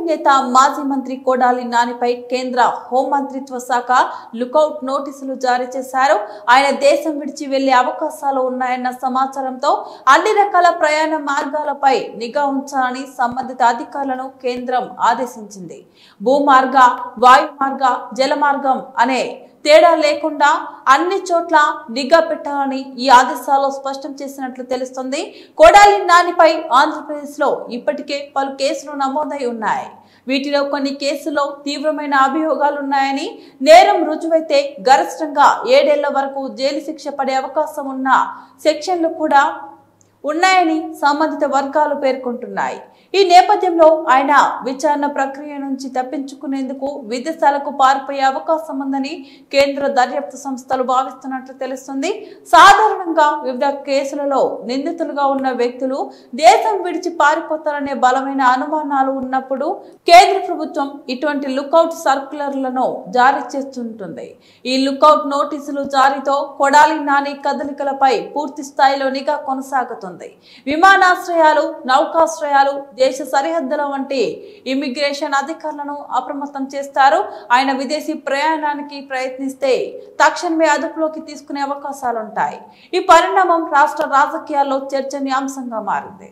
నేత మాజీ మంత్రి కొడాలి నానిపై కేంద్ర హోంమంత్రిత్వ శాఖ లుకౌట్ నోటీసులు జారీ చేశారు. ఆయన దేశం విడిచి వెళ్లే అవకాశాలు ఉన్నాయన్న సమాచారంతో అన్ని రకాల ప్రయాణ మార్గాలపై నిఘా ఉంచాలని సంబంధిత అధికారులను కేంద్రం ఆదేశించింది. భూమార్గ, వాయుమార్గ, జలమార్గం అనే తేడా లేకుండా అన్ని చోట్ల నిఘా పెట్టాలని ఈ ఆదేశాల్లో స్పష్టం చేసినట్లు తెలుస్తుంది. కొడాలి నానిపై ఆంధ్రప్రదేశ్ లో ఇప్పటికే పలు కేసులు నమోదై ఉన్నాయి. వీటిలో కొన్ని కేసుల్లో తీవ్రమైన అభియోగాలున్నాయని, నేరం రుజువైతే గరిష్టంగా 7 ఏళ్ల వరకు జైలు శిక్ష పడే అవకాశం ఉన్న సెక్షన్లు కూడా ఉన్నాయని సంబంధిత వర్గాలు పేర్కొంటున్నాయి. ఈ నేపథ్యంలో ఆయన విచారణ ప్రక్రియ నుంచి తప్పించుకునేందుకు విదేశాలకు పారిపోయే అవకాశం ఉందని కేంద్ర దర్యాప్తు సంస్థలు భావిస్తున్నట్లు తెలుస్తుంది. సాధారణంగా వివిధ కేసులలో నిందితులుగా ఉన్న వ్యక్తులు దేశం విడిచి పారిపోతారనే బలమైన అనుమానాలు ఉన్నప్పుడు కేంద్ర ప్రభుత్వం ఇటువంటి లుకౌట్ సర్క్యులర్లను జారీ చేస్తుంటుంది. ఈ లుకౌట్ నోటీసులు జారీతో కొడాలి నాని కదలికలపై పూర్తి స్థాయిలో నిఘా కొనసాగుతుంది. విమానాశ్రయాలు, నౌకాశ్రయాలు, దేశ సరిహద్దుల వంటి ఇమిగ్రేషన్ అధికారులను అప్రమత్తం చేస్తారు. ఆయన విదేశీ ప్రయాణానికి ప్రయత్నిస్తే తక్షణమే అదుపులోకి తీసుకునే అవకాశాలుంటాయి. ఈ పరిణామం రాష్ట్ర రాజకీయాల్లో చర్చనీయాంశంగా మారింది.